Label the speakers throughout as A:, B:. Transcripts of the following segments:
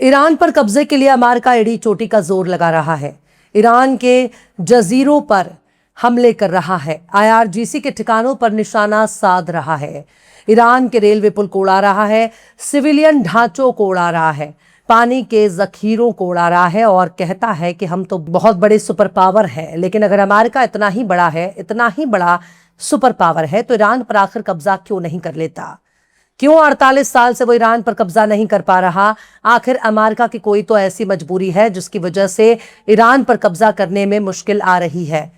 A: Iran पर कब्जे के लिए अमेरिका एड़ी चोटी का जोर लगा रहा है। ईरान के जजीरों पर हमले कर रहा है। आईआरजीसी के ठिकानों पर निशाना साध रहा है। ईरान के रेलवे पुल को उड़ा रहा है, सिविलियन ढांचों को उड़ा रहा है, पानी के जखीरों को उड़ा रहा है और कहता है कि हम तो बहुत बड़े सुपर पावर हैं। लेकिन अगर अमेरिका इतना ही बड़ा है, इतना ही बड़ा सुपर पावर है, तो ईरान पर आखिर कब्जा क्यों नहीं कर लेता? क्यों 48 साल से वो ईरान पर कब्जा नहीं कर पा रहा? आखिर अमेरिका की कोई तो ऐसी मजबूरी है जिसकी वजह से ईरान पर कब्जा करने में मुश्किल आ रही है।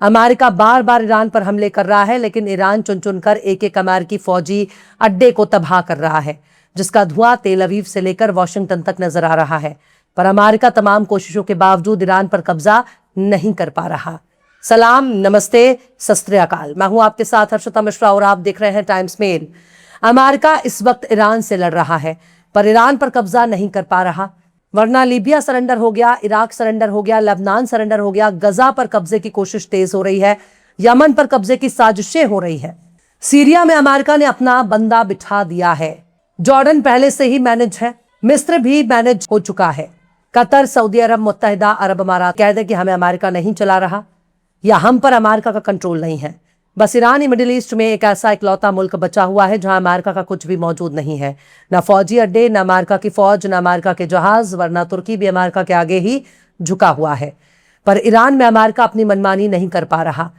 A: अमेरिका बार बार ईरान पर हमले कर रहा है, लेकिन ईरान चुन चुनकर एक एक अमेरिकी फौजी अड्डे को तबाह कर रहा है, जिसका धुआं तेल अवीव से लेकर वॉशिंगटन तक नजर आ रहा है। पर अमेरिका तमाम कोशिशों के बावजूद ईरान पर कब्जा नहीं कर पा रहा। सलाम, नमस्ते, सत श्री अकाल। मैं हूं आपके साथ हर्षिता मिश्रा और आप देख रहे हैं टाइम्स मेल। अमेरिका इस वक्त ईरान से लड़ रहा है, पर ईरान पर कब्जा नहीं कर पा रहा। वरना लीबिया सरेंडर हो गया, इराक सरेंडर हो गया, लेबनान सरेंडर हो गया, गजा पर कब्जे की कोशिश तेज हो रही है, यमन पर कब्जे की साजिशें हो रही है, सीरिया में अमेरिका ने अपना बंदा बिठा दिया है, जॉर्डन पहले से ही मैनेज है, मिस्र भी मैनेज हो चुका है, कतर, सऊदी अरब, मुत्तहिदा अरब अमारात कह दे कि हमें अमेरिका नहीं चला रहा या हम पर अमेरिका का कंट्रोल नहीं है। बस ईरान ही मिडिल ईस्ट में एक ऐसा इकलौता मुल्क बचा हुआ है जहां अमेरिका का कुछ भी मौजूद नहीं है। ना फौजी अड्डे, ना अमेरिका की फौज, ना अमेरिका के जहाज, वरना तुर्की भी अमेरिका के आगे ही झुका हुआ है। पर ईरान में अमेरिका अपनी मनमानी नहीं कर पा रहा।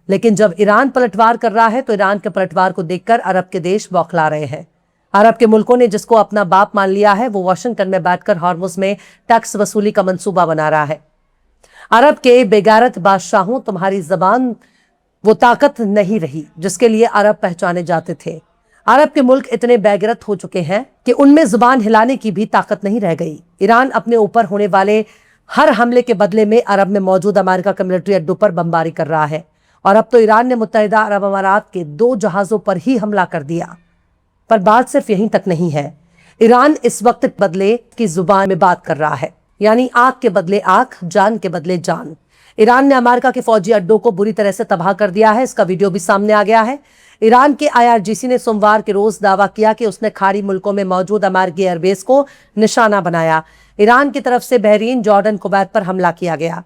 A: लेकिन जब ईरान पलटवार कर रहा है तो ईरान के पलटवार को देखकर अरब के देश बौखला रहे हैं। अरब के मुल्कों ने जिसको अपना बाप मान लिया है, वो वाशिंगटन में बैठकर हॉर्मुज में टैक्स वसूली का मंसूबा बना रहा है। अरब के बेगैरत बादशाहों, तुम्हारी जबान वो ताकत नहीं रही जिसके लिए अरब पहचाने जाते थे। अरब के मुल्क इतने बेगैरत हो चुके हैं कि उनमें जुबान हिलाने की भी ताकत नहीं रह गई। ईरान अपने ऊपर होने वाले हर हमले के बदले में अरब में मौजूद अमेरिका के मिलिट्री अड्डों पर बमबारी कर रहा है। और अब तो ईरान ने मुत्तहिदा अरब अमारात के 2 जहाजों पर ही हमला कर दिया। पर बात सिर्फ यहीं तक नहीं है। ईरान इस वक्त बदले की जुबान में बात कर रहा है, यानी आंख के बदले आंख, जान के बदले जान। ईरान ने अमेरिका के फौजी अड्डों को बुरी तरह से तबाह कर दिया है। इसका वीडियो भी सामने आ गया है। ईरान के आईआरजीसी ने सोमवार के रोज दावा किया कि उसने खाड़ी मुल्कों में मौजूद अमेरिकी एयरबेस को निशाना बनाया। ईरान की तरफ से बहरीन, जॉर्डन, कुवैत पर हमला किया गया।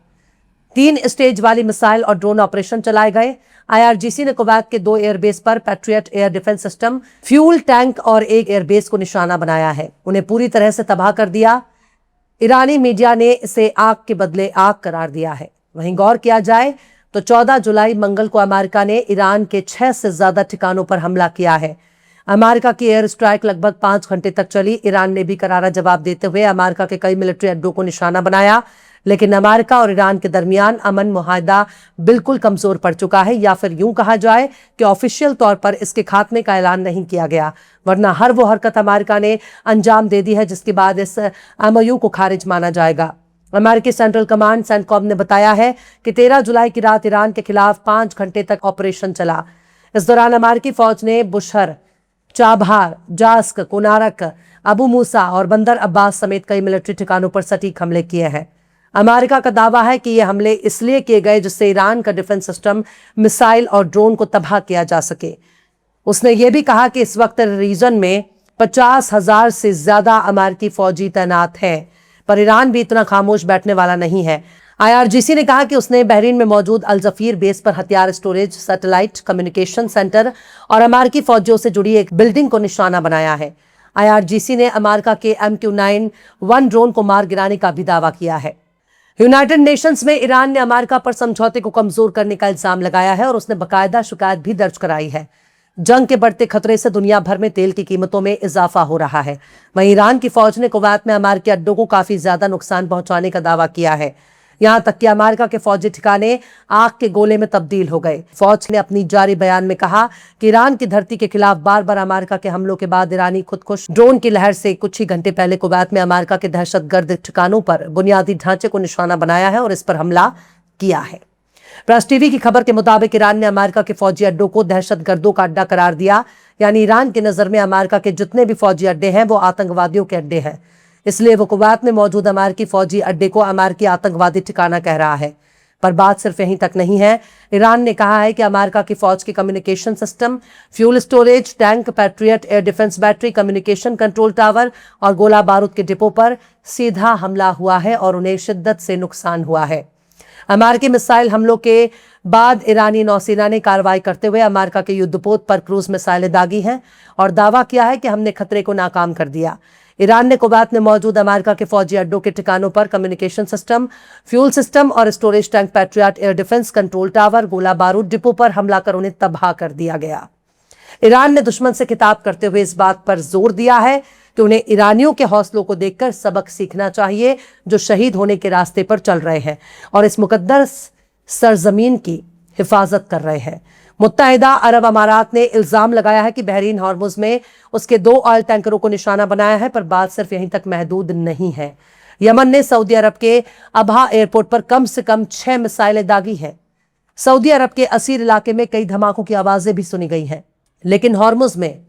A: 3 स्टेज वाली मिसाइल और ड्रोन ऑपरेशन चलाए गए। आईआरजीसी ने कुवैत के 2 एयरबेस पर patriot air defence system, fuel tank और एक एयरबेस को निशाना बनाया है। उन्हें पूरी तरह से तबाह कर दिया। ईरानी मीडिया ने इसे आग के बदले आग करार दिया है। वहीं गौर किया जाए तो 14 जुलाई मंगल को अमेरिका ने ईरान के 6 से ज्यादा ठिकानों पर हमला किया है। अमेरिका की एयर स्ट्राइक लगभग 5 घंटे तक चली। ईरान ने भी करारा जवाब देते हुए अमेरिका के कई मिलिट्री अड्डों को निशाना बनाया। लेकिन अमेरिका और ईरान के दरमियान अमन मुआहदा बिल्कुल कमजोर पड़ चुका है, या फिर यूं कहा जाए कि ऑफिशियल तौर पर इसके खात्मे का ऐलान नहीं किया गया। वरना हर वो हरकत अमेरिका ने अंजाम दे दी है जिसके बाद इस एमओयू को खारिज माना जाएगा। अमेरिकी सेंट्रल कमांड सेंटकॉम ने बताया है कि 13 जुलाई की रात ईरान के खिलाफ 5 घंटे तक ऑपरेशन चला। इस दौरान अमेरिकी फौज ने बुशहर, चाबहार, जास्क, कोनारक, अबू मूसा और बंदर अब्बास समेत कई मिलिट्री ठिकानों पर सटीक हमले किए हैं। अमेरिका का दावा है कि ये हमले इसलिए किए गए जिससे ईरान का डिफेंस सिस्टम, मिसाइल और ड्रोन को तबाह किया जा सके। उसने ये भी कहा कि इस वक्त रीजन में 50,000 से ज्यादा अमेरिकी फौजी तैनात हैं। पर ईरान भी इतना खामोश बैठने वाला नहीं है। आईआरजीसी ने कहा कि उसने बहरीन में मौजूद अल जफीर बेस पर हथियार स्टोरेज, सैटेलाइट कम्युनिकेशन सेंटर और अमेरिकी फौजियों से जुड़ी एक बिल्डिंग को निशाना बनाया है। आईआरजीसी ने अमेरिका के MQ-9 ड्रोन को मार गिराने का भी दावा किया है। यूनाइटेड नेशंस में ईरान ने अमेरिका पर समझौते को कमजोर करने का इल्जाम लगाया है और उसने बाकायदा शिकायत भी दर्ज कराई है। जंग के बढ़ते खतरे से दुनिया भर में तेल की कीमतों में इजाफा हो रहा है। वहीं ईरान की फौज ने कुवैत में अमेरिकी अड्डों को काफी ज्यादा नुकसान पहुंचाने का दावा किया है। यहां तक कि अमेरिका के फौजी ठिकाने आग के गोले में तब्दील हो गए। फौज ने अपनी जारी बयान में कहा कि ईरान की धरती के खिलाफ बार बार अमेरिका के हमलों के बाद ईरानी खुदकुश ड्रोन की लहर से कुछ ही घंटे पहले कुवैत में अमेरिका के दहशतगर्द ठिकानों पर बुनियादी ढांचे को निशाना बनाया है और इस पर हमला किया है। प्रेस टीवी की खबर के मुताबिक ईरान ने अमेरिका के फौजी अड्डों को दहशतगर्दों का अड्डा करार दिया। यानी ईरान की नजर में अमेरिका के जितने भी फौजी अड्डे हैं वो आतंकवादियों के अड्डे हैं। इसलिए वो कुवैत में मौजूद अमेरिकी फौजी अड्डे को अमेरिकी आतंकवादी ठिकाना कह रहा है। पर बात सिर्फ यहीं तक नहीं है। ईरान ने कहा है कि अमेरिका की फौज के communication system, fuel storage tank, patriot air defence battery, communication control tower और गोला बारूद के डिपो पर सीधा हमला हुआ है और उन्हें शिद्दत से नुकसान हुआ है। अमेरिकी मिसाइल हमलों के बाद ईरानी नौसेना ने कार्रवाई करते हुए अमेरिका के युद्धपोत पर क्रूज मिसाइलें दागी हैं और दावा किया है कि हमने खतरे को नाकाम कर दिया। ईरान ने कुवैत में मौजूद अमेरिका के फौजी अड्डों के ठिकानों पर कम्युनिकेशन सिस्टम, फ्यूल सिस्टम और storage tank, patriot air defence control tower, गोला बारूद डिपो पर हमला कर उन्हें तबाह कर दिया गया। ईरान ने दुश्मन से खिताब करते हुए इस बात पर जोर दिया है कि उन्हें ईरानियों के हौसलों को देखकर सबक सीखना चाहिए, जो शहीद होने के रास्ते पर चल रहे हैं और इस मुकद्दस सरजमीन की हिफाजत कर रहे हैं। मुत्तहिदा अरब अमारात ने इल्जाम लगाया है कि बहरीन हॉर्मुज में उसके 2 ऑयल टैंकरों को निशाना बनाया है, पर बात सिर्फ यहीं तक महदूद नहीं है। यमन ने सऊदी अरब के अबहा एयरपोर्ट पर कम से कम 6 मिसाइलें दागी हैं। सऊदी अरब के असीर इलाके में कई धमाकों की आवाजें भी सुनी गई हैं, लेकिन हॉर्मुज में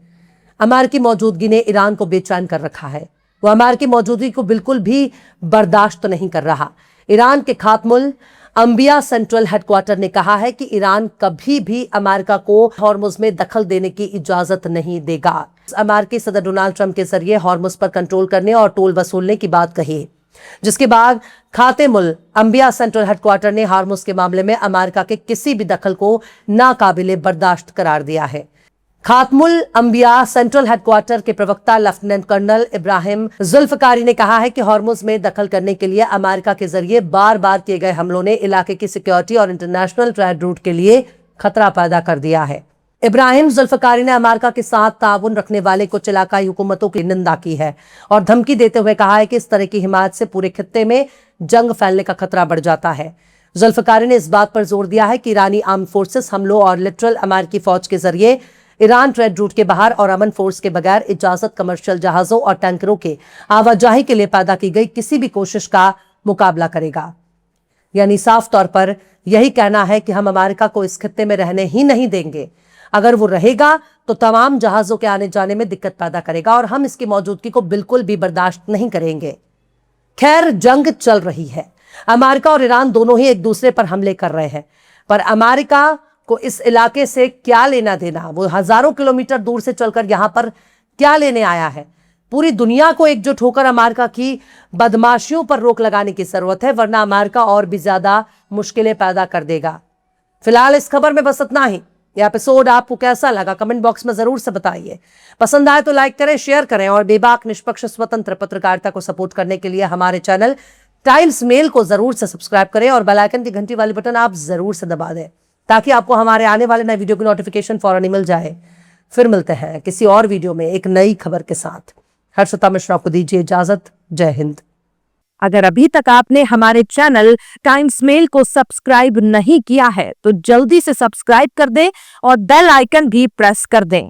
A: अमेरिकी मौजूदगी ने ईरान को बेचैन कर रखा है। वह अमेरिकी मौजूदगी को बिल्कुल भी बर्दाश्त नहीं कर रहा। ईरान के खातमुल अंबिया सेंट्रल हेडक्वार्टर ने कहा है कि ईरान कभी भी अमेरिका को हॉर्मुज में दखल देने की इजाजत नहीं देगा। अमेरिकी सदर डोनाल्ड ट्रंप के जरिए हॉर्मुज पर कंट्रोल करने और टोल वसूलने की बात कही, जिसके बाद खातेमुल अंबिया सेंट्रल हेडक्वार्टर ने हॉर्मुज के मामले में अमेरिका के किसी भी दखल को नाकाबिले बर्दाश्त करार दिया है। खातमुल अंबिया सेंट्रल हेडक्वार्टर के प्रवक्ता लेफ्टिनेंट कर्नल इब्राहिम जुल्फकारी ने कहा है कि हॉर्मुज में दखल करने के लिए अमेरिका के जरिए बार बार किए गए हमलों ने इलाके की सिक्योरिटी और इंटरनेशनल ट्रेड रूट के लिए खतरा पैदा कर दिया है। इब्राहिम जुल्फकारी ने अमेरिका के साथ ताउन रखने वाले कुछ इलाकाई हुकूमतों की निंदा की है और धमकी देते हुए कहा है कि इस तरह की हिमायत से पूरे खित्ते में जंग फैलने का खतरा बढ़ जाता है। जुल्फकारी ने इस बात पर जोर दिया है कि ईरानी आर्म फोर्सेस हमलों और लिटरल अमेरिकी फौज के जरिए ईरान ट्रेड रूट के बाहर और अमन फोर्स के बगैर इजाजत कमर्शियल जहाजों और टैंकरों के आवाजाही के लिए पैदा की गई किसी भी कोशिश का मुकाबला करेगा। यानी साफ तौर पर यही कहना है कि हम अमेरिका को इस खित्ते में रहने ही नहीं देंगे। अगर वो रहेगा तो तमाम जहाजों के आने जाने में दिक्कत पैदा करेगा और हम इसकी मौजूदगी को बिल्कुल भी बर्दाश्त नहीं करेंगे। खैर, जंग चल रही है। अमेरिका और ईरान दोनों ही एक दूसरे पर हमले कर रहे हैं, पर अमेरिका को इस इलाके से क्या लेना देना? वो हजारों किलोमीटर दूर से चलकर यहां पर क्या लेने आया है? पूरी दुनिया को एकजुट होकर अमेरिका की बदमाशियों पर रोक लगाने की जरूरत है, वरना अमेरिका और भी ज्यादा मुश्किलें पैदा कर देगा। फिलहाल इस खबर में बस इतना ही। यह एपिसोड आपको कैसा लगा कमेंट बॉक्स में जरूर से बताइए। पसंद आए तो लाइक करें, शेयर करें और बेबाक, निष्पक्ष, स्वतंत्र पत्रकारिता को सपोर्ट करने के लिए हमारे चैनल टाइम्स मेल को जरूर से सब्सक्राइब करें और बेल आइकन की घंटी वाली बटन आप जरूर से दबा दें, ताकि आपको हमारे आने वाले नए वीडियो की नोटिफिकेशन फौरन मिल जाए। फिर मिलते हैं किसी और वीडियो में एक नई खबर के साथ। हर्षिता मिश्रा को दीजिए इजाजत। जय हिंद।
B: अगर अभी तक आपने हमारे चैनल टाइम्स मेल को सब्सक्राइब नहीं किया है तो जल्दी से सब्सक्राइब कर दें और बेल आइकन भी प्रेस कर दें।